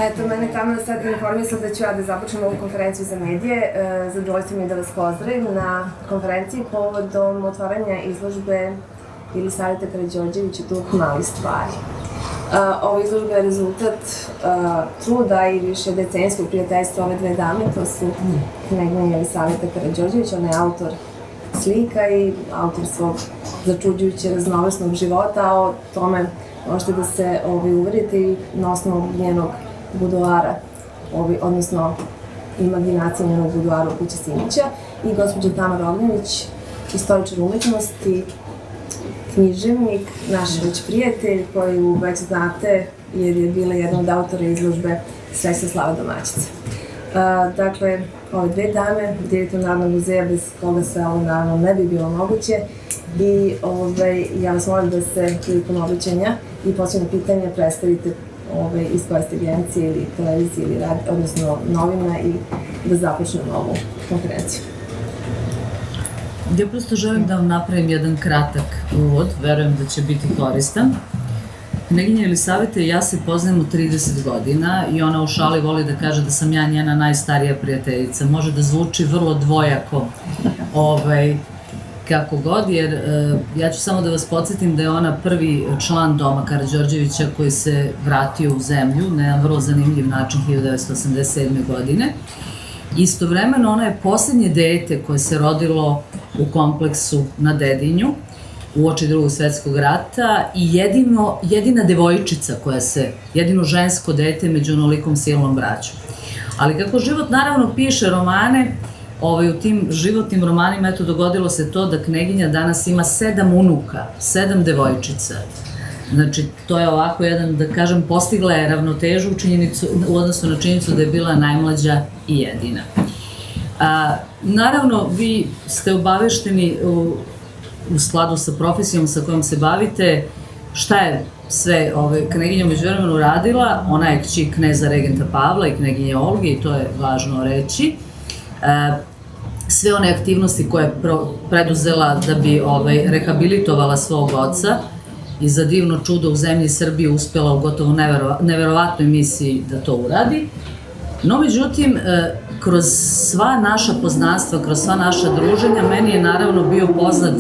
Eto, mene Kamila sad informisala da ću ja da započnem ovu konferenciju za medije. Zadovoljstvo mi je da vas pozdravim na konferenciji povodom otvaranja izložbe Jelisaveta Karađorđevića Duh malih stvari. Ova izložba je rezultat truda i više decenijskog prijateljstva ove dve dame. To su knjeginja Jelisaveta Karađorđević, ona je autor slika i autor svog začuđujuće raznovrsnog života, a o tome možete da se uverite i na osnovu njenog budoara, odnosno imaginacije njenog budoara u kući Simića, i gospođa Tamara Ognjanić, istoričar umetnosti, književnik, naš već prijatelj koju već znate jer je bila jedna od autora izložbe Srećna slava domaćice. Dakle, ove dve dame, direktor Narodnog muzeja bez koga se ovo naravno ne bi bilo moguće, i ja vas molim da se prilikom obraćanja i posljedno pitanja predstavite iz koje ste agencije ili televizije ili odnosno novina, i da započnemo ovu konferenciju. Ja prosto želim da vam napravim jedan kratak uvod, verujem da će biti koristan. Knjeginja Jelisaveta i ja se poznajemo 30 godina i ona u šali voli da kaže da sam ja njena najstarija prijateljica. Može da zvuči vrlo dvojako, kako god, jer ja ću samo da vas podsjetim da je ona prvi član Doma Karađorđevića koji se vratio u zemlju na jedan vrlo zanimljiv način 1987. godine. Istovremeno ona je poslednje dete koje se rodilo u kompleksu na Dedinju uoči Drugog svetskog rata i jedina devojčica jedino žensko dete među onolikom silnom braćom. Ali kako život naravno piše romane, u tim životnim romanima dogodilo se to da knjeginja danas ima 7 unuka, 7 devojčica. Znači, to je ovako jedan, da kažem, postigla je ravnotežu u odnosu na činjenicu da je bila najmlađa i jedina. Naravno, vi ste obavešteni u skladu sa profesijom sa kojom se bavite šta je sve knjeginja međuvremenu radila. Ona je kći kneza regenta Pavla i knjeginje Olge, i to je važno reći. Sve one aktivnosti koje je preduzela da bi rehabilitovala svog oca i za divno čudo u zemlji Srbije uspela u gotovo neverovatnoj misiji da to uradi. No, međutim, kroz sva naša poznanstva, kroz sva naša druženja, meni je naravno bio poznat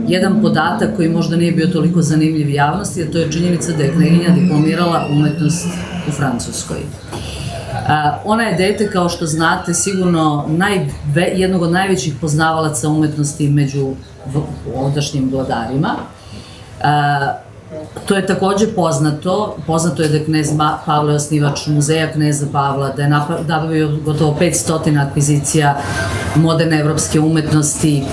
jedan podatak koji možda nije bio toliko zanimljiv javnosti, a to je činjenica da je knjeginja diplomirala umetnost u Francuskoj. Ona je dete, kao što znate, sigurno jednog od najvećih poznavalaca umetnosti među ovdašnjim vladarima. To je takođe poznato. Poznato je da je knez Pavle osnivač muzeja kneza Pavla, da je nabavio gotovo 500 akvizicija moderne evropske umetnosti.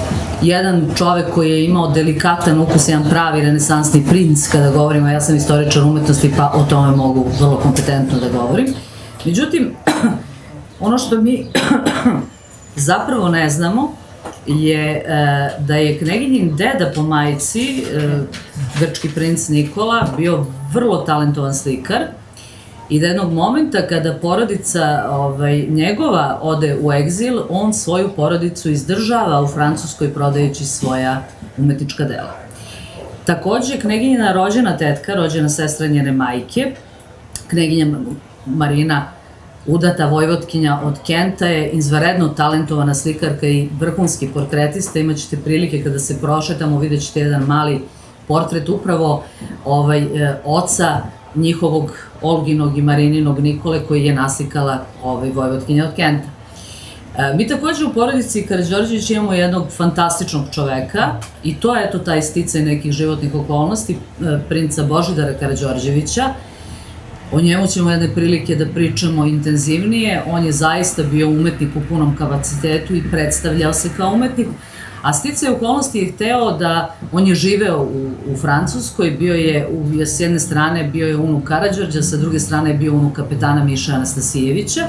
Jedan čovek koji je imao delikatan ukus, jedan pravi renesansni princ, kada govorimo, ja sam istoričar umetnosti pa o tome mogu vrlo kompetentno da govorim. Međutim, ono što mi zapravo ne znamo je da je knjeginjin deda po majci, grčki princ Nikola, bio vrlo talentovan slikar i da jednog momenta kada porodica njegova ode u egzil, on svoju porodicu izdržava u Francuskoj prodajući svoja umetnička dela. Takođe, knjeginjina rođena tetka, rođena sestra njene majke, knjeginja Marina, udata vojvotkinja od Kenta, je izvanredno talentovana slikarka i vrhunski portretista. Imaćete prilike kada se prošetamo, vidjet ćete jedan mali portret upravo oca njihovog Olginog i Marininog Nikole, koji je naslikala vojvotkinja od Kenta. Mi takođe u porodici Karađorđević imamo jednog fantastičnog čoveka i to je taj sticaj nekih životnih okolnosti, princa Božidara Karađorđevića. O njemu ćemo jedne prilike da pričamo intenzivnije. On je zaista bio umetnik u punom kapacitetu i predstavljao se kao umetnik, a sticaj okolnosti je hteo da, on je živeo u Francuskoj, bio je, s jedne strane bio je unuk Karađorđa, sa druge strane je bio unuk kapetana Miše Anastasijevića,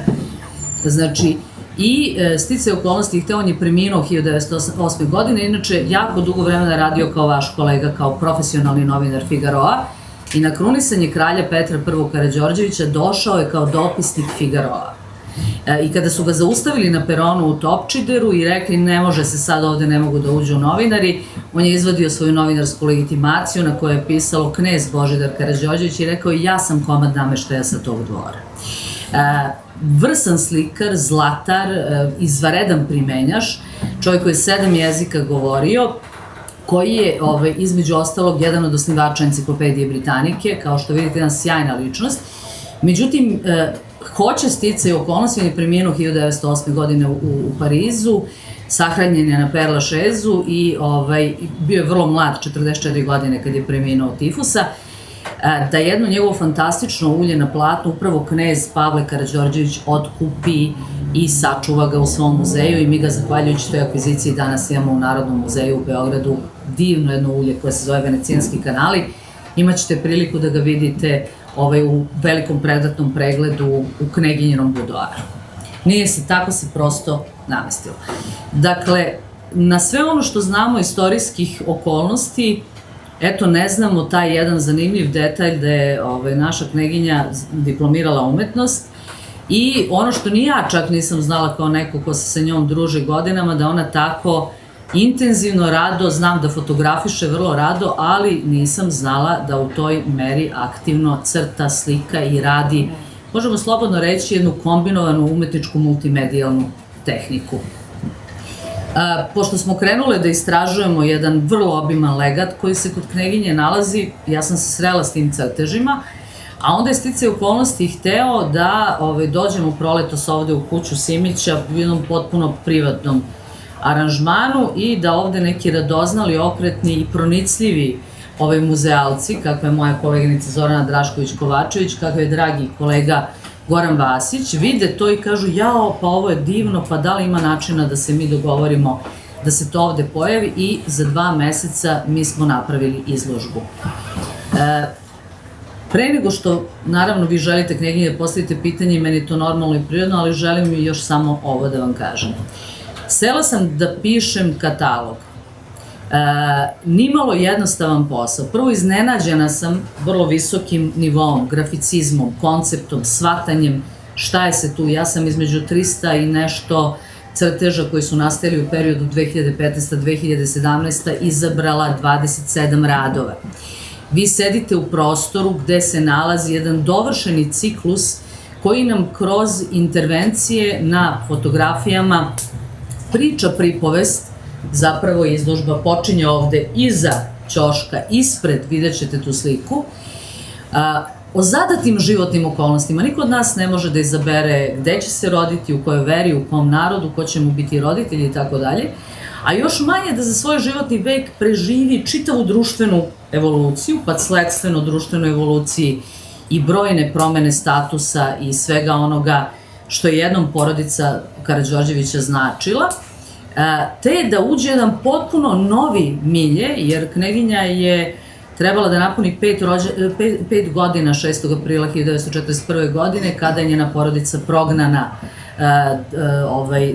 znači, i sticaj okolnosti je hteo, on je preminuo 1908. godine, inače jako dugo vremena radio kao vaš kolega, kao profesionalni novinar Figaroa, i na krunisanje kralja Petra I. Karađorđevića došao je kao dopisnik Figaroa. I kada su ga zaustavili na peronu u Topčideru i rekli ne može se sad ovde, ne mogu da uđu novinari, on je izvadio svoju novinarsku legitimaciju na kojoj je pisalo knez Božidar Karađorđević i rekao ja sam komad nameštaja sa tog dvora. Vrsan slikar, zlatar, izvaredan primenjaš, čovjek koji je 7 jezika govorio, koji je između ostalog jedan od osnivača Enciklopedije Britanike, kao što vidite jedna sjajna ličnost. Međutim, hoće sticaj okolnosti, on je preminuo 1908. godine u Parizu, sahranjen je na Père Lachaise-u i bio je vrlo mlad, 44 godine kad je preminuo od tifusa, da jedno njegovo fantastično ulje na platnu upravo knez Pavle Karađorđević otkupi i sačuva ga u svom muzeju i mi ga zahvaljujući toj akviziciji danas imamo u Narodnom muzeju u Beogradu divno jedno ulje koje se zove Venecijanski kanali. Imaćete priliku da ga vidite u velikom predratnom pregledu u Kneginjinom budoaru. Nije se, tako se prosto namestilo. Dakle, na sve ono što znamo istorijskih okolnosti, eto, ne znamo taj jedan zanimljiv detalj da je naša kneginja diplomirala umetnost i ono što ni ja čak nisam znala kao neko ko se sa njom druži godinama, da ona tako intenzivno rado, znam da fotografiše vrlo rado, ali nisam znala da u toj meri aktivno crta, slika i radi, možemo slobodno reći, jednu kombinovanu umetničku multimedijalnu tehniku. Pošto smo krenule da istražujemo jedan vrlo obiman legat koji se kod kneginje nalazi, ja sam se srela s tim crtežima, a onda je sticaj okolnosti hteo da dođemo u proletos ovde u kuću Simića u jednom potpuno privatnom aranžmanu i da ovde neki radoznali, okretni i pronicljivi muzealci, kakva je moja koleginica Zorana Drašković-Kovačević, kakva je dragi kolega Goran Vasić, vide to i kažu jao, pa ovo je divno, pa da li ima načina da se mi dogovorimo da se to ovde pojavi i za 2 meseca mi smo napravili izložbu. Pre nego što, naravno, vi želite kneginji da postavite pitanje i meni je to normalno i prirodno, ali želim još samo ovo da vam kažem. Sela sam da pišem katalog. Nimalo jednostavan posao. Prvo, iznenađena sam vrlo visokim nivoom, graficizmom, konceptom, shvatanjem šta je se tu. Ja sam između 300 i nešto crteža koji su nastali u periodu 2015-2017 izabrala 27 radova. Vi sedite u prostoru gde se nalazi jedan dovršeni ciklus koji nam kroz intervencije na fotografijama priča pripovest. Zapravo izložba počinje ovde iza ćoška, ispred, vidjet ćete tu sliku, o zadatim životnim okolnostima. Niko od nas ne može da izabere gde će se roditi, u kojoj veri, u kom narodu, ko će mu biti roditelji i tako dalje, a još manje da za svoj životni vek preživi čitavu društvenu evoluciju, pa sledstveno društvenoj evoluciji i brojne promene statusa i svega onoga što je jednom porodica Karađorđevića značila, te da uđe jedan potpuno novi milje, jer kneginja je trebala da napuni 5 godina 6. aprila 1941. godine, kada je njena porodica prognana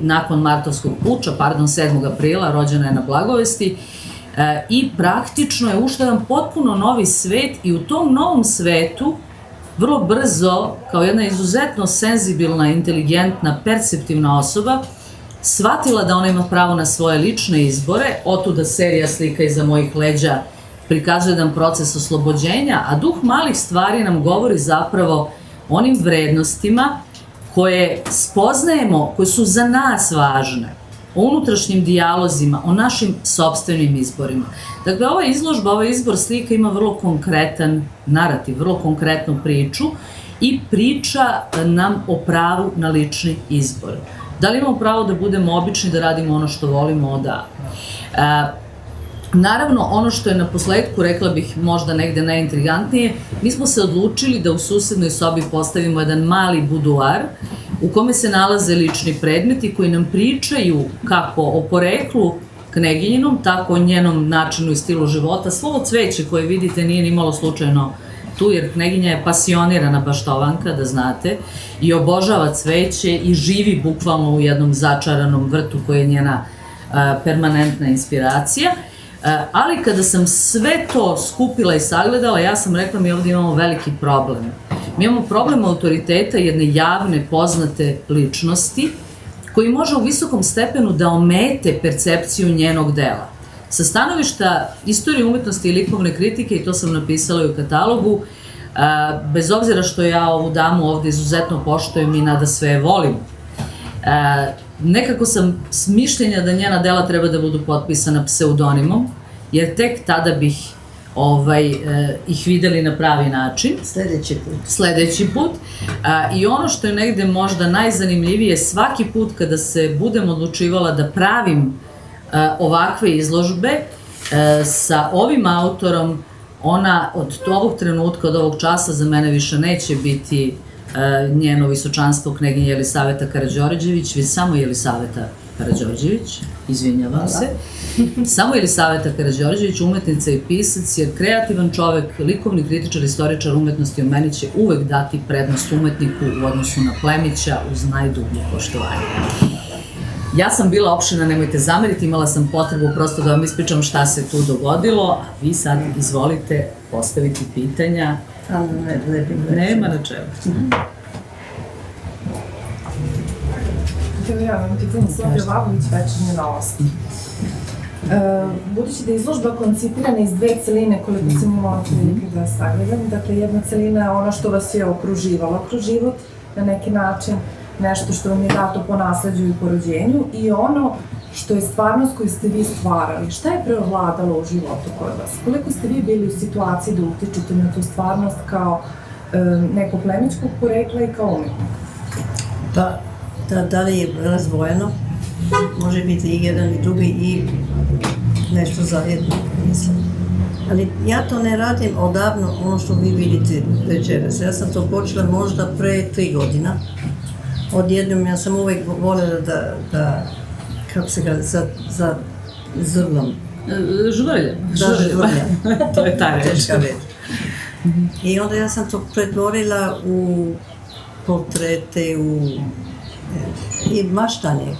nakon martovskog puča, 7. aprila, rođena je na Blagovesti, i praktično je ušla jedan potpuno novi svet i u tom novom svetu vrlo brzo, kao jedna izuzetno senzibilna, inteligentna, perceptivna osoba, shvatila da ona ima pravo na svoje lične izbore, otuda serija Slika iza mojih leđa prikazuje jedan proces oslobođenja, a Duh malih stvari nam govori zapravo onim vrednostima koje spoznajemo, koje su za nas važne, o unutrašnjim dijalozima, o našim sopstvenim izborima. Dakle, ova izložba, ovaj izbor slika ima vrlo konkretan narativ, vrlo konkretnu priču i priča nam o pravu na lični izbor. Da li imamo pravo da budemo obični, da radimo ono što volimo? Da. Naravno, ono što je na posledku, rekla bih možda negde najintrigantnije, mi smo se odlučili da u susednoj sobi postavimo jedan mali buduar u kome se nalaze lični predmeti koji nam pričaju kako o poreklu kneginjinom, tako o njenom načinu i stilu života. Slovo cveće koje vidite nije ni malo slučajno tu, jer kneginja je pasionirana baštovanka, da znate, i obožava cveće i živi bukvalno u jednom začaranom vrtu koji je njena permanentna inspiracija. Ali kada sam sve to skupila i sagledala, ja sam rekla mi ovdje imamo veliki problem. Mi imamo problem autoriteta jedne javne, poznate ličnosti, koji može u visokom stepenu da omete percepciju njenog dela. Sa stanovišta istorije umetnosti i likovne kritike, i to sam napisala i u katalogu, bez obzira što ja ovu damu ovde izuzetno poštujem i nada sve je volim, nekako sam s mišljenja da njena dela treba da budu potpisana pseudonimom, jer tek tada bih ih videli na pravi način. Sledeći put. I ono što je negde možda najzanimljivije, svaki put kada se budem odlučivala da pravim ovakve izložbe sa ovim autorom, ona od ovog trenutka, od ovog časa za mene više neće biti njeno visočanstvo knjeginja Jelisaveta Karađorđević, već samo Jelisaveta Karađorđević, izvinjavam se. Samo Jelisaveta Karađorđević, umetnica i pisac, jer kreativan čovek, likovni kritičar, istoričar umetnosti u meni će uvek dati prednost umetniku u odnosu na plemića uz najdublje poštovanje. Ja sam bila opšena, nemojte zameriti, imala sam potrebu prosto da vam ispričam šta se tu dogodilo, a vi sad izvolite postaviti pitanja. Nema na čemu. Evo ja vam pitanje Sofija Vabović, Večernje novosti. Budući da je izložba koncipirana iz dve celine, koliko sam imala prilike da sagledam, dakle jedna celina je ono što vas je okruživalo kroz život, na neki način nešto što vam je dato po nasleđu i po rođenju, i ono što je stvarnost koju ste vi stvarali. Šta je preovladalo u životu kod vas? Koliko ste vi bili u situaciji da utičete na tu stvarnost kao neko plemičkog porekla i kao umetnik? Pa, da li je razdvojeno, može biti i jedan i drugi i nešto zajedno, mislim. Ali ja to ne radim odavno, ono što vi vidite večeras. Ja sam to počela možda pre 3 godina. Odjednom ja sam uvek voljela da kako se ga, zrlam. Žvrljam. Da, žvrljam. To je ta reč. I onda ja sam to pretvorila u portrete, i maštanje.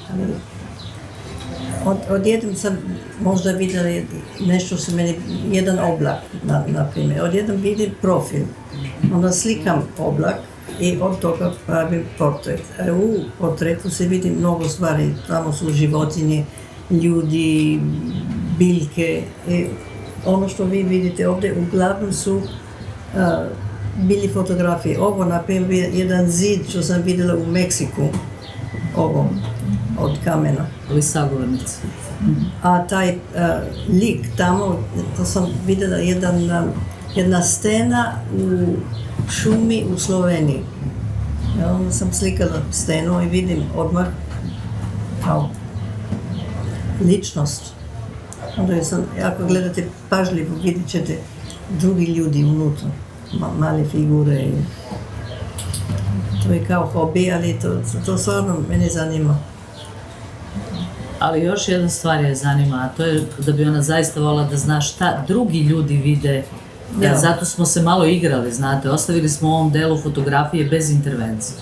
Odjednom sam možda vidjela nešto što meni, jedan oblak, na primjer. Odjednom vidim profil, onda slikam oblak i od toga pravim portret. U portretu se vidi mnogo stvari, tamo su životinje, ljudi, biljke. Ono što vi vidite ovdje uglavnom su bili fotografije. Ovo, na primjer, jedan zid što sam vidjela u Meksiku, ovo, od kamena. Ovi sagovornici. A taj lik tamo, to sam vidjela jedna stena u šumi u Sloveniji. Ja, onda sam slikala stenu i vidim odmah kao ličnost. Onda sam, ako gledate pažljivo, vidjet ćete drugi ljudi unutra, male figure. To je kao hobi, ali to stvarno mene zanima. Ali još jedna stvar je zanima, a to je da bi ona zaista volila da zna šta drugi ljudi vide. Zato smo se malo igrali, znate, ostavili smo u ovom delu fotografije bez intervencije.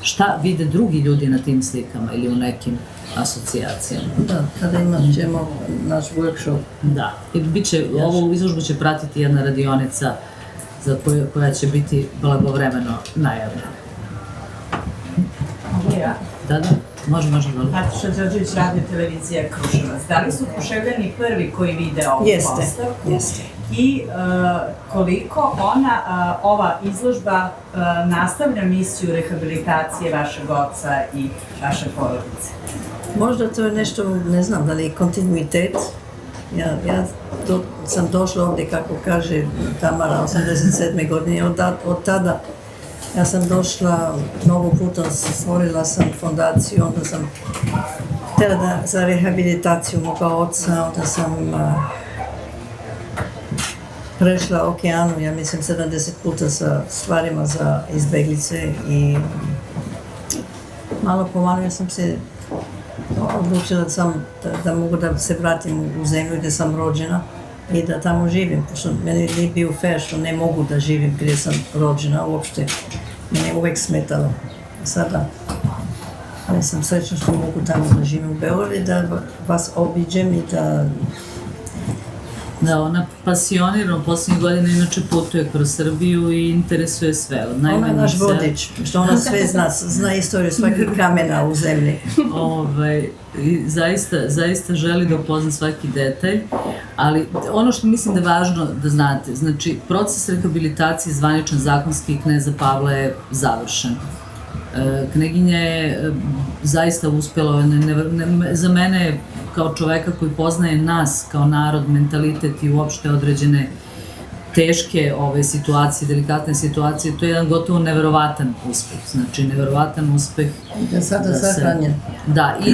Šta vide drugi ljudi na tim slikama ili u nekim asocijacijama? Da, kada imat ćemo naš workshop. Da, i ovu izložbu će pratiti jedna radionica koja će biti blagovremeno najavljena. Mogu ja? Da, može. Nataša Đorđević, Radio televizija Kruševac. Da li su Kruševljani prvi koji vide ovu postavku? Jeste. I koliko ova izložba nastavlja misiju rehabilitacije vašeg oca i vaše porodice? Možda to je nešto, ne znam, da li je kontinuitet. Ja sam došla ovdje, kako kaže Tamara, 87. godine. Od tada ja sam došla mnogo puta, stvorila sam fondaciju, onda sam htjela za rehabilitaciju moga oca, onda sam prešla okeanu, ja mislim 70 puta sa stvarima za izbeglice i malo po malo ja sam se odlučila da mogu da se vratim u zemlju gdje sam rođena i da tamo živim, pošto meni nije bio fair što ne mogu da živim gdje sam rođena uopšte. Mene je uvek smetalo. Sada, ali sam srećna što mogu tamo da živim u Beogradu, da vas obiđem i Da, ona pasionirano posljednjih godina inače putuje kroz Srbiju i interesuje sve. Ona je naš vodič, što ona sve zna istoriju svakih kamena u zemlji. I zaista želi da upozna svaki detalj, ali ono što mislim da je važno da znate, znači proces rehabilitacije zvaničan zakonski kneza Pavla je završen. Kneginja je zaista uspjela, za mene kao čoveka koji poznaje nas kao narod, mentalitet i uopšte određene teške situacije, delikatne situacije, to je jedan gotovo neverovatan uspeh. Znači, neverovatan uspeh. Da sada sahranjen. Da, i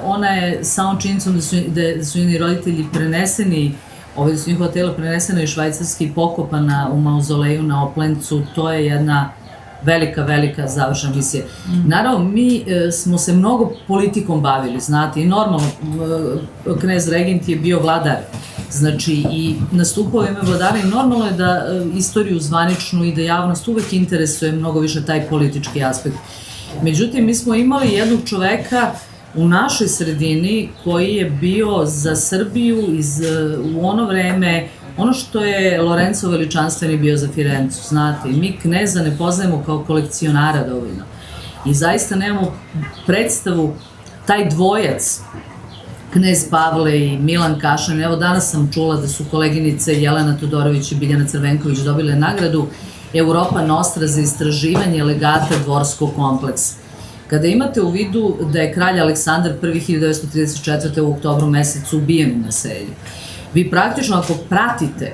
ona je samom činjenicom da su njeni roditelji preneseni, da su njihova tela prenesena iz Švajcarske i pokopana u mauzoleju na Oplencu, to je jedna velika završena misija. Naravno, mi smo se mnogo politikom bavili, znate, i normalno, knez regent je bio vladar, znači i nastupao ime vladara i normalno je da istoriju zvaničnu i da javnost uvek interesuje mnogo više taj politički aspekt. Međutim, mi smo imali jednog čoveka u našoj sredini koji je bio za Srbiju u ono vreme ono što je Lorenzo Veličanstveni bio za Firencu, znate, mi kneza ne poznajemo kao kolekcionara dovoljno. I zaista nemamo predstavu, taj dvojac, knez Pavle i Milan Kašanin, evo danas sam čula da su koleginice Jelena Todorović i Biljana Crvenković dobile nagradu Europa Nostra za istraživanje legata dvorskog kompleksa. Kada imate u vidu da je kralj Aleksandar I 1934. u oktobru mesecu ubijen u naselju, vi praktično ako pratite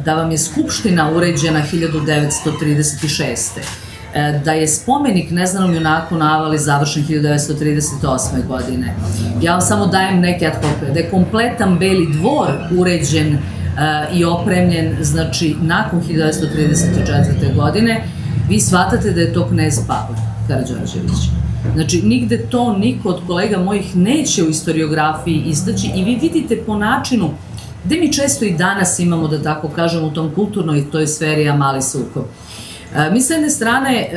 da vam je Skupština uređena 1936. Da je spomenik neznanom junaku na Avali završen 1938. godine. Ja vam samo dajem neke ad hoc, da je kompletan Beli dvor uređen i opremljen, znači nakon 1934. godine, vi shvatate da je to knez Pavle Karađorđević. Znači, nigde to niko od kolega mojih neće u historiografiji istaći i vi vidite po načinu gde mi često i danas imamo, da tako kažem, u tom kulturnoj toj sferi mali sukob. Mi s jedne strane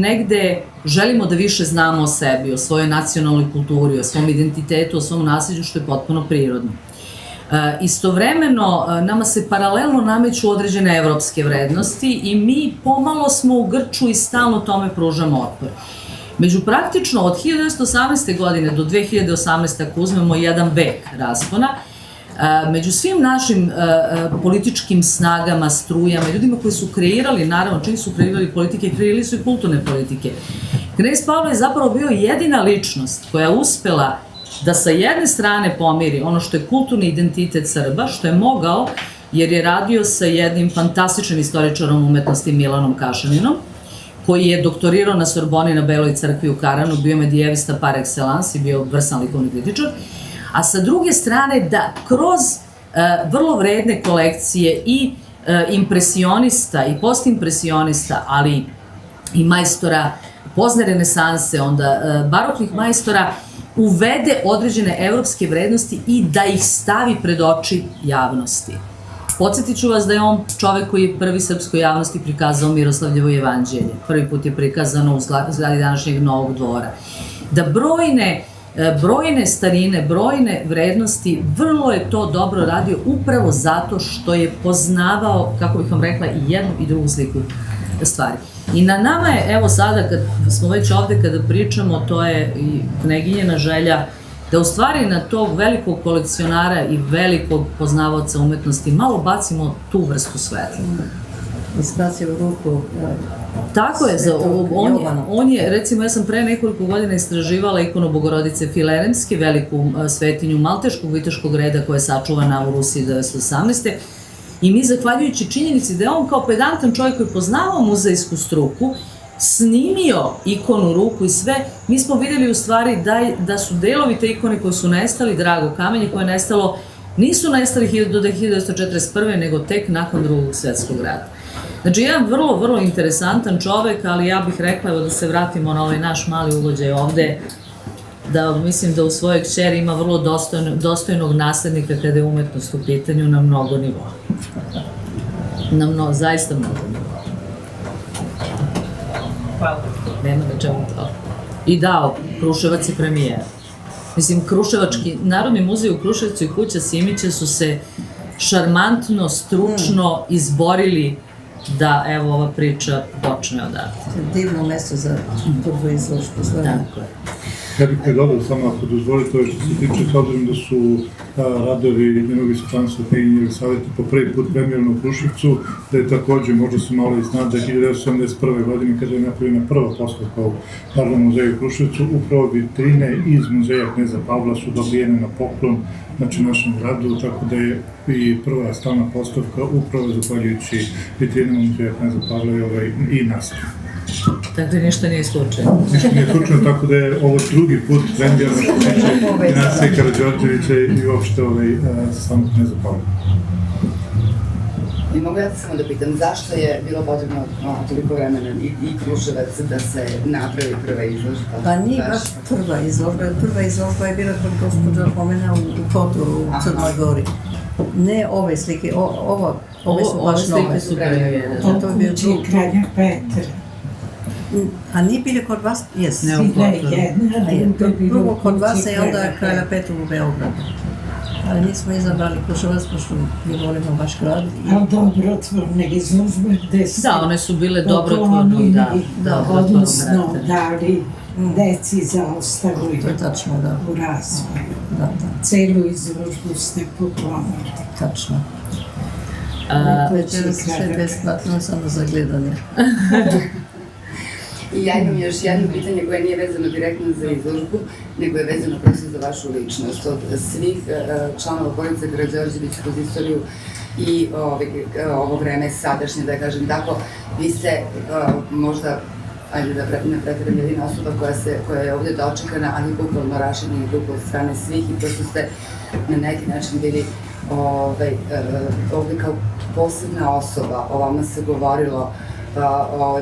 negde želimo da više znamo o sebi, o svojoj nacionalnoj kulturi, o svom identitetu, o svom nasljeđu, što je potpuno prirodno. Istovremeno, nama se paralelno nameću određene evropske vrednosti i mi pomalo smo u grču i stalno tome pružamo otpor. Među praktično od 1918. godine do 2018. ako uzmemo jedan vek raspona, među svim našim političkim snagama, strujama, ljudima koji su kreirali, naravno, čim su kreirali politike, kreirali su i kulturne politike. Knez Pavle je zapravo bio jedina ličnost koja je uspela da sa jedne strane pomiri ono što je kulturni identitet Srba, što je mogao, jer je radio sa jednim fantastičnim istoričarom umetnosti Milanom Kašaninom, koji je doktorirao na Sorboni na Beloj crkvi u Karanu, bio medijevista par excellence i bio vrsan likovni kritičar, a sa druge strane da kroz vrlo vredne kolekcije i impresionista i postimpresionista, ali i majstora pozne renesanse, onda baroknih majstora, uvede određene evropske vrednosti i da ih stavi pred oči javnosti. Podsjetit ću vas da je on čovek koji je prvi srpskoj javnosti prikazao Miroslavljevo jevanđelje. Prvi put je prikazano u zgradi današnjeg Novog dvora. Da brojne starine, brojne vrednosti, vrlo je to dobro radio upravo zato što je poznavao, kako bih vam rekla, i jednu i drugu sliku stvari. I na nama je, evo sada kad smo već ovde kada pričamo, to je i kneginjena želja, da u stvari na tog velikog kolekcionara i velikog poznavaoca umetnosti malo bacimo tu vrstu svetla. Ispracio ruku. Tako je, on je, recimo, ja sam pre nekoliko godina istraživala ikonu Bogorodice Fileremske, veliku svetinju malteškog viteškog reda koja je sačuvana u Rusiji 1918. I mi, zahvaljujući činjenici da je on kao pedantan čovjek koji je poznavao muzejsku struku, snimio ikonu, ruku i sve, mi smo vidjeli u stvari da su delovi te ikone koji su nestali, drago kamenje koje je nestalo, nisu nestali do 1941. nego tek nakon Drugog svjetskog rata. Znači, jedan vrlo interesantan čovek, ali ja bih rekla, evo da se vratimo na ovaj naš mali ugođaj ovde, da mislim da u svojoj kćeri ima vrlo dostojnog naslednika kada je umetnost u pitanju na mnogo nivoa. Zaista mnogo nivoa. Hvala. Nema da čemu to. I dao, Kruševac je premijer. Mislim, Kruševački, Narodni muzej u Kruševcu i Kuća Simića su se šarmantno, stručno izborili da, evo, ova priča počne odatle. Divno mesto za prvu izložbu. Tako je. Ja bih ne dodao samo ako dozvolite ovo što se tiče, s obzirom da su radovi njenog visokranstva Kneginje Jelisavete po prvi put premijerni u Kruševcu, da je takođe, možda se malo i zna, da je 1971. godine kada je napravljena prva postavka u Narodnom muzeju u Kruševcu, upravo vitrine iz muzeja Kneza Pavla su dobijene na poklon, znači našem gradu, tako da je i prva stalna postavka upravo zahvaljujući vitrinama muzeja Kneza Pavla i nastava. Tako da ništa nije slučajno. Ništa nije slučajno, tako da je ovo drugi put premijerno što tiče Nasije Karađorđevića i uopšte samog Kneza Pavla. I mogu ja samo da pitam, zašto je bilo potrebno toliko vremena i Kruševac da se napravi prva izložba? Pa nije baš prva izložba. Prva izložba je bila kod gospođa pomena u Kotoru, u Crnoj Gori. Ne ove slike, ove su baš nove. Su to je bio Kući kralja Petra. A nije bilo kod vas? Jes. Ne u Kotoru. Prvo kod vas i onda kralja Petra u Beogradu. Ali mi smo izabrali Kruševac, pošto mi volimo baš grad. A dobrotvorne izložbe gde se Da, one su bile dobrotvorno, odnosno dali deci za ostavu To je tačno, da. u razvoju. Da. Celu izložbu ste poklonili. Tačno. Večera se sve besplatno, samo za gledanje. I ja imam još jedno pitanje koje nije vezano direktno za izložbu, nego je vezano prosto za vašu ličnost. Od svih članova porodice Karađorđević kroz istoriju i ovo vreme sadašnje, da kažem tako, vi ste možda, ajde da ne pretjeram, jedina osoba koja je ovde dočekana, ali bukvalno raširena i duplo od strane svih i prosto ste na neki način bili ovde kao posebna osoba. O vama se govorilo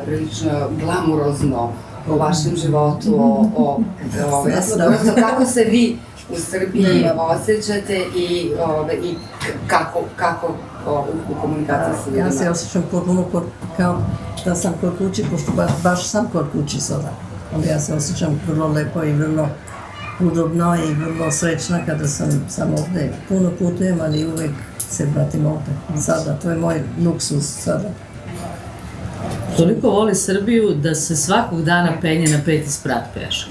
prilično glamurozno o vašem životu, prosto kako se vi u Srbiji osjećate i kako u komunikaciji sa ljudima. Ja se osjećam potpuno kao da sam kod kući, pošto baš sam kod kući sada. Onda ja se osjećam vrlo lepo i vrlo udobno i vrlo srećna kada sam ovde. Puno putujem, ali uvek se vratim ovde. Sada, to je moj luksus sada. Toliko voli Srbiju da se svakog dana penje na 5. sprat peške.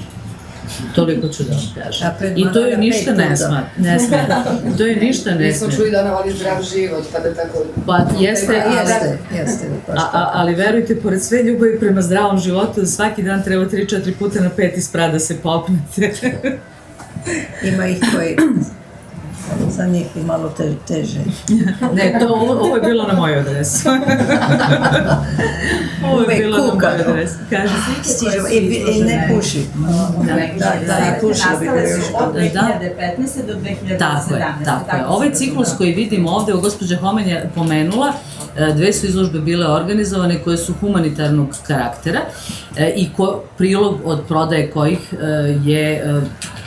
Toliko ću da vam kažem. I to je ništa ne smeta. To je ništa ne smeta. Mi smo čuli da ona voli zdrav život, pa da tako... Pa jeste, ali verujte, pored sve ljubavi prema zdravom životu, svaki dan treba 3-4 puta na 5. sprat da se popnete. Ima ih koji... Za njih je malo teže. Ne, ovo je bilo na moju adresu. Ovo je bilo na moju adresu. I ne puši. Da, i puši. Od 2015. do 2017. Tako je. Ovaj ciklus koji vidimo ovde, gospođa Homen je pomenula, dve su izložbe bile organizovane koje su humanitarnog karaktera i prilog od prodaje kojih je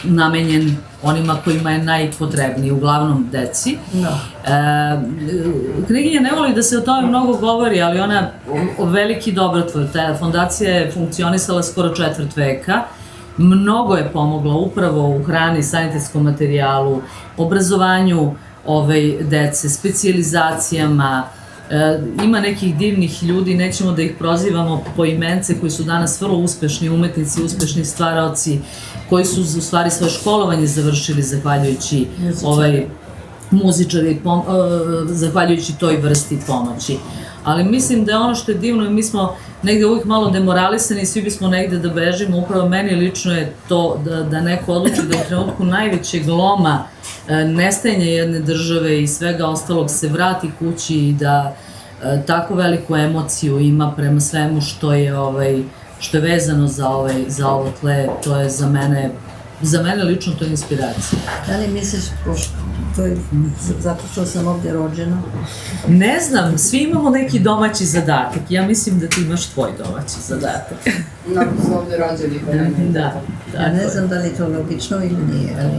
namenjen onima kojima je najpotrebniji, uglavnom deci. Kneginja ne voli da se o tome mnogo govori, ali ona veliki dobrotvor. Ta fondacija je funkcionisala skoro 4 veka. Mnogo je pomogla upravo u hrani, sanitetskom materijalu, obrazovanju dece, specijalizacijama. Ima nekih divnih ljudi, nećemo da ih prozivamo po imence, koji su danas vrlo uspešni umetnici, uspešni stvaraoci, koji su u stvari svoje školovanje završili zahvaljujući muzičari, zahvaljujući toj vrsti pomoći. Ali mislim da je ono što je divno, mi smo negde uvijek malo demoralisani i svi bismo negde da bežimo. Upravo meni lično je to da neko odluči da u trenutku najvećeg loma nestajanja jedne države i svega ostalog se vrati kući i da tako veliku emociju ima prema svemu što je vezano za ovo tle. To je za mene lično to je inspiracija. Da li misliš, to je zato što sam ovdje rođena? Ne znam, svi imamo neki domaći zadatak. Ja mislim da ti imaš tvoj domaći zadatak. Mnogo su ovdje rođeni, pa ne. Da. Ja ne znam da li je to logično ili nije, ali...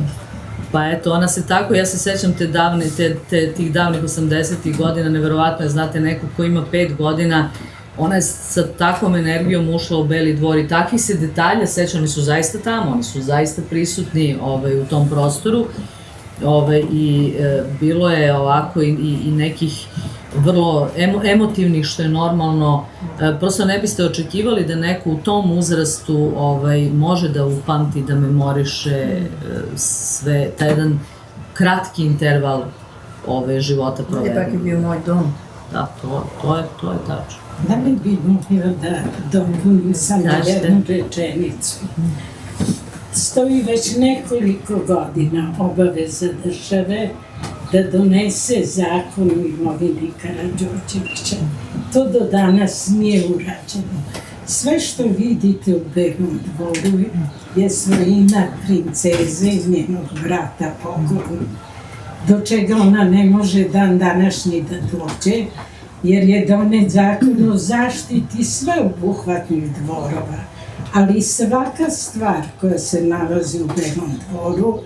Pa eto, ona se tako, ja se sećam tih davnih 80-ih godina, neverovatno je, znate, neko ko ima 5 godina ona je sa takvom energijom ušla u Beli dvor i takvi se detalja seća, oni su zaista tamo, oni su zaista prisutni u tom prostoru i bilo je ovako i nekih vrlo emotivnih, što je normalno. Prosto ne biste očekivali da neko u tom uzrastu može da upamti, da memoriše sve, taj jedan kratki interval života provedeno. Ipak je bio moj dom. Da, to je tačno. Da li bi mogla da dopunim samo jednu rečenicu? Stoji već nekoliko godina obaveza države da donese zakon o imovini Karađorđevića. To do danas nije urađeno. Sve što vidite u Belom dvoru je svojina princeze i njenog brata pokojnog, do čega ona ne može dan današnji da dođe, jer je donet zakon o zaštiti sveobuhvatnih dvorova, ali svaka stvar koja se nalazi u Belom dvoru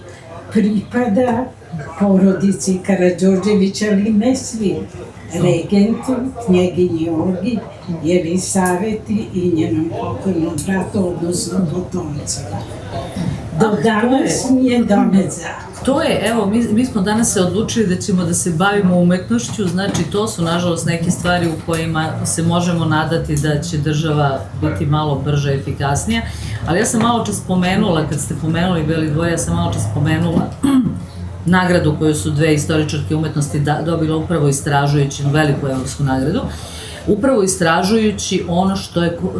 pripada porodici Karađorđevića, ali ne svi, regentu, knjeginji Olgi, Jelisaveti i njenom pokojnom bratu, odnosno potomcima. Do danas nije donet zakon. To je, evo, mi smo danas se odlučili da ćemo da se bavimo umetnošću, znači to su nažalost neke stvari u kojima se možemo nadati da će država biti malo brža i efikasnija, ali ja sam malo čas spomenula, kad ste pomenuli Beli dvor, ja sam malo čas spomenula nagradu koju su dve istoričarke umetnosti dobile upravo istražujući veliku evropsku nagradu, upravo istražujući ono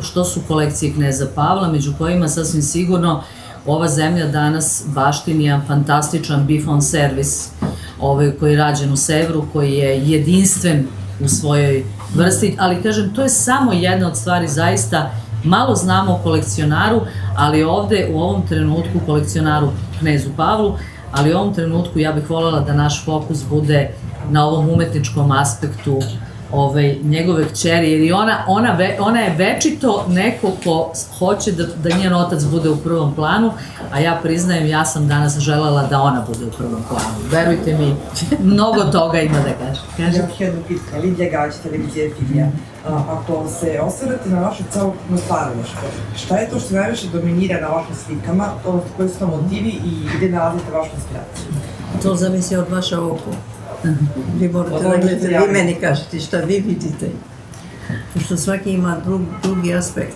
što su kolekcije kneza Pavla, među kojima sasvim sigurno ova zemlja danas baštini jedan fantastičan Buffon servis koji je rađen u Sevru, koji je jedinstven u svojoj vrsti, ali kažem, to je samo jedna od stvari, zaista malo znamo o kolekcionaru, ali ovde u ovom trenutku kolekcionaru knezu Pavlu, ali u ovom trenutku ja bih voljela da naš fokus bude na ovom umetničkom aspektu njegove kćeri, jer i ona je večito neko ko hoće da njen otac bude u prvom planu, a ja priznajem, ja sam danas želela da ona bude u prvom planu. Verujte mi, mnogo toga ima da kažem. Još jedno pitanje, Lidija Gajić, televizija Filija. Ako se osvrate na vaše celokupno stvaralaštvo, šta je to što najviše dominira na vašim slikama, koji su to motivi i gde nalazite vašu inspiraciju? To zavisi od vaša oko. Vi morate da gledate, vi meni kažete šta vi vidite. Pošto svaki ima drugi aspekt.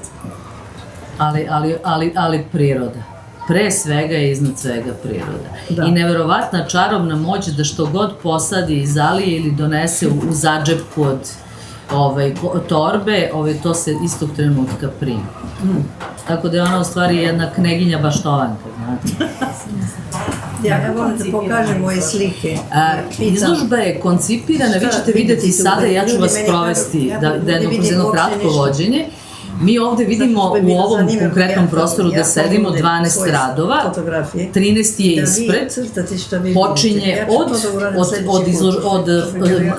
Ali priroda. Pre svega i iznad svega priroda. I neverovatna čarobna moć da što god posadi, zalije ili donese u zadžepku od torbe, to se istog trenutka prima. Tako da je ona u stvari jedna kneginja baštovanka, znate. Ja volim da pokažem moje slike. Izložba je koncipirana, vi ćete vidjeti sada, ja ću vas provesti kroz jedno kratko vođenje. Mi ovde vidimo u ovom konkretnom prostoru da sedimo 12 radova, 13 je ispred, počinje od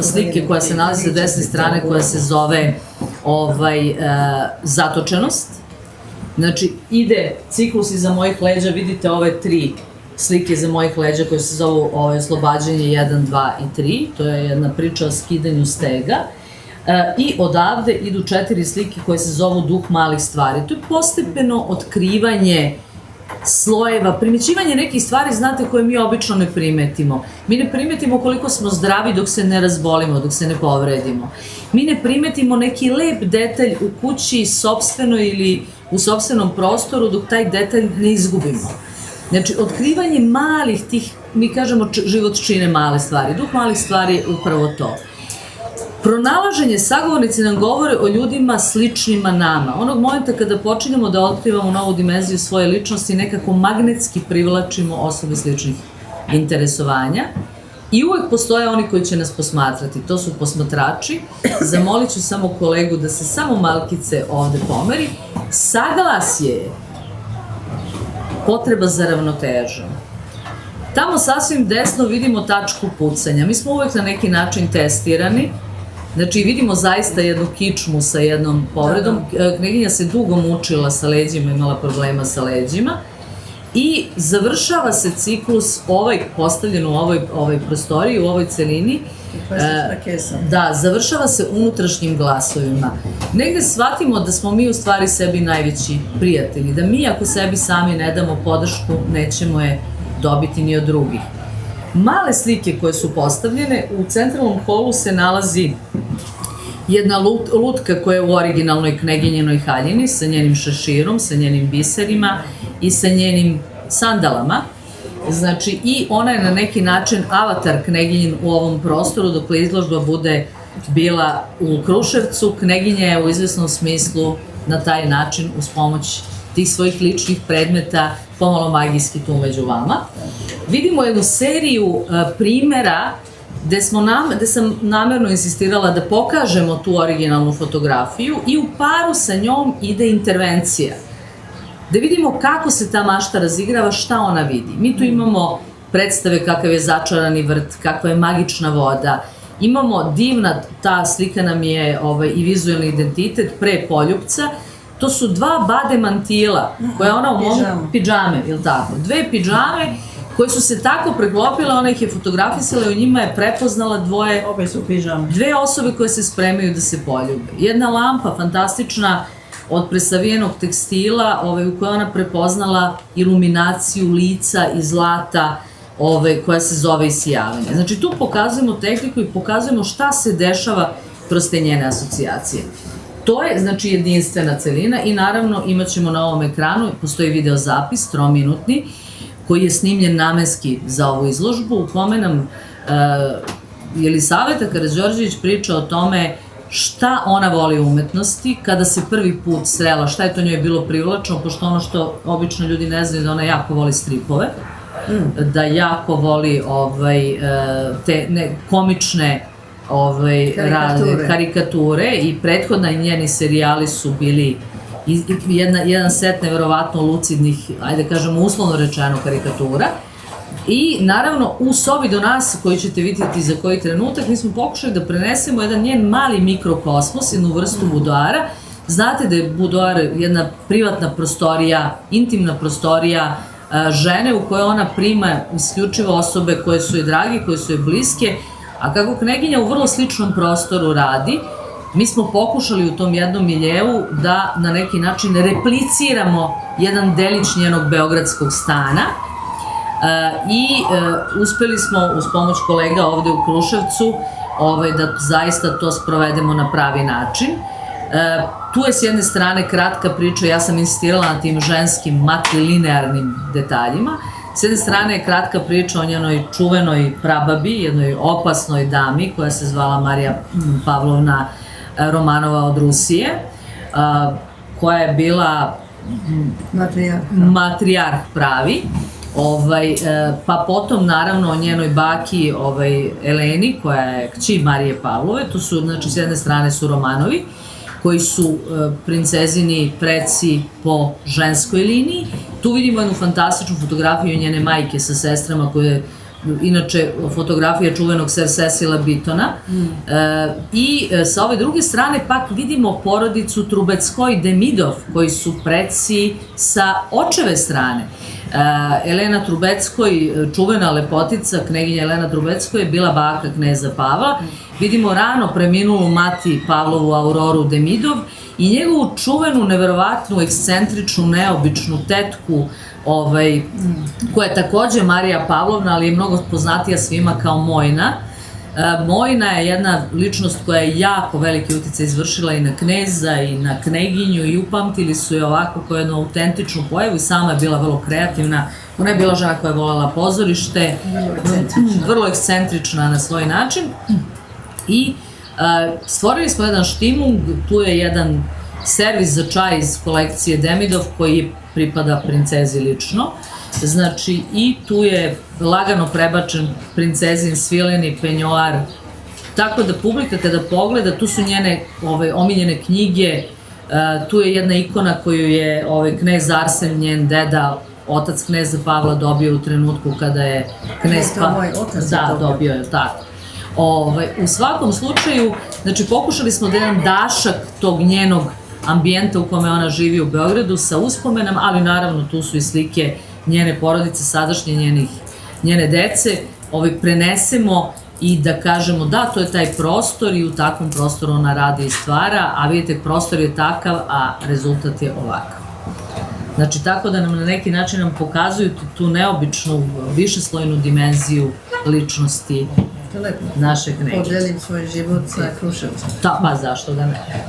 slike koja se nalazi sa desne strane, koja se zove Zatočenost. Znači, ide ciklus iza mojih leđa, vidite ove 3 slike iza mojih leđa koje se zovu Oslobađanje 1, 2 i 3, to je jedna priča o skidanju stega. I odavde idu 4 slike koje se zovu Duh malih stvari. To je postepeno otkrivanje slojeva, primećivanje nekih stvari, znate, koje mi obično ne primetimo. Mi ne primetimo koliko smo zdravi dok se ne razbolimo, dok se ne povredimo. Mi ne primetimo neki lep detalj u kući sopstvenoj ili u sopstvenom prostoru dok taj detalj ne izgubimo. Znači, otkrivanje malih tih, mi kažemo život čine male stvari. Duh malih stvari je upravo to. Pronalaženje, sagovornici nam govore o ljudima sličnima nama. Onog momenta kada počinjemo da otkrivamo novu dimenziju svoje ličnosti, nekako magnetski privlačimo osobe sličnih interesovanja i uvek postoje oni koji će nas posmatrati. To su posmatrači. Zamolit ću samo kolegu da se samo malkice ovde pomeri. Saglasje je potreba za ravnotežom. Tamo sasvim desno vidimo tačku pucanja. Mi smo uvek na neki način testirani. Znači, vidimo zaista jednu kičmu sa jednom povredom. Kneginja se dugo mučila sa leđima, imala problema sa leđima. I završava se ciklus postavljen u ovoj prostoriji, u ovoj celini, Plastična kesa. Da, završava se unutrašnjim glasovima. Negde shvatimo da smo mi u stvari sebi najveći prijatelji, da mi ako sebi sami ne damo podršku, nećemo je dobiti ni od drugih. Male slike koje su postavljene, u centralnom holu se nalazi jedna lutka koja je u originalnoj Kneginjinoj haljini sa njenim šeširom, sa njenim biserima i sa njenim sandalama. Znači, i ona je na neki način avatar Kneginjin u ovom prostoru, dokle izložba bude bila u Kruševcu. Kneginja je u izvesnom smislu na taj način, uz pomoć tih svojih ličnih predmeta, pomalo magijski tu među vama. Vidimo jednu seriju primera gde sam namerno insistirala da pokažemo tu originalnu fotografiju i u paru sa njom ide intervencija. Da vidimo kako se ta mašta razigrava, šta ona vidi. Mi tu imamo predstave kakav je začarani vrt, kakva je magična voda. Imamo divna, ta slika nam je i vizualni identitet pre Poljupca. To su dva bade mantila, koje ona u pidžame, ili tako? Dve pidžame koje su se tako preklopile, ona ih je fotografisala i u njima je prepoznala dve osobe koje se spremaju da se poljube. Jedna lampa fantastična od presavijenog tekstila u kojoj ona prepoznala iluminaciju lica i zlata koja se zove isijavanje. Znači tu pokazujemo tehniku i pokazujemo šta se dešava kroz te njene asocijacije. To je, znači, jedinstvena celina i naravno imat ćemo na ovom ekranu, postoji video zapis, 3-minutni, koji je snimljen namenski za ovu izložbu, u kome nam Jelisaveta Karađorđević priča o tome šta ona voli u umetnosti, kada se prvi put srela, šta je to njoj bilo privlačno, pošto ono što obično ljudi ne znaju da ona jako voli stripove, da jako voli te komične karikature i prethodna njeni serijali su bili jedan set neverovatno lucidnih, ajde kažemo uslovno rečeno, karikatura. I naravno u sobi do nas, koju ćete vidjeti za koji trenutak, mi smo pokušali da prenesemo jedan njen mali mikrokosmos, jednu vrstu budoara. Znate da je budoar jedna privatna prostorija, intimna prostorija žene u kojoj ona prima isključivo osobe koje su joj drage, koje su joj bliske, a kako Kneginja u vrlo sličnom prostoru radi, mi smo pokušali u tom jednom miljevu da na neki način repliciramo jedan delić njenog beogradskog stana i uspeli smo uz pomoć kolega ovde u Kruševcu da zaista to sprovedemo na pravi način. Tu je s jedne strane kratka priča, ja sam insistirala na tim ženskim matrilinearnim detaljima. S jedne strane je kratka priča o njenoj čuvenoj prababi, jednoj opasnoj dami koja se zvala Marija Pavlovna Romanova od Rusije, koja je bila matrijarh pravi, pa potom naravno o njenoj baki Eleni, koja je kći Marije Pavlove. Tu su, znači, s jedne strane su Romanovi, koji su princezini preci po ženskoj liniji. Tu vidimo jednu fantastičnu fotografiju njene majke sa sestrama, koja je inače fotografija čuvenog Sir Cecila Beatona. I sa ove druge strane pak vidimo porodicu Trubeckoj-Demidov, koji su preci sa očeve strane. Elena Trubeckoj, čuvena lepotica, Kneginja Elena Trubeckoj, je bila baka kneza Pavla. Vidimo rano preminulu mati Pavlovu Auroru Demidov i njegovu čuvenu, neverovatnu, ekscentričnu, neobičnu tetku, koja je takođe Marija Pavlovna, ali je mnogo poznatija svima kao Mojna. Mojna je jedna ličnost koja je jako veliki uticaj izvršila i na kneza i na Kneginju i upamtili su je ovako kao jednu autentičnu pojavu i sama je bila vrlo kreativna. Ona je bila žena koja je voljela pozorište, vrlo ekscentrična na svoj način. I stvorili smo jedan štimung, tu je jedan servis za čaj iz kolekcije Demidov koji pripada princezi lično. Znači, i tu je lagano prebačen princezin svileni penjoar, tako da publika kada pogleda, tu su njene omiljene knjige, tu je jedna ikona koju je knez Arsen, njen deda, otac kneza Pavla, dobio u trenutku kada je knez Pavla dobio, je tako. U svakom slučaju, znači, pokušali smo da jedan dašak tog njenog ambijenta u kome ona živi u Beogradu sa uspomenama, ali naravno tu su i slike njene porodice, sadašnje njene dece, prenesemo i da kažemo da, to je taj prostor i u takvom prostoru ona radi i stvara, a vidite, prostor je takav, a rezultat je ovakav. Znači, tako da nam na neki način nam pokazuju tu neobičnu, višeslojnu dimenziju ličnosti našeg Negića. Podelim svoj život sa Kruševcem. Pa zašto ga ne?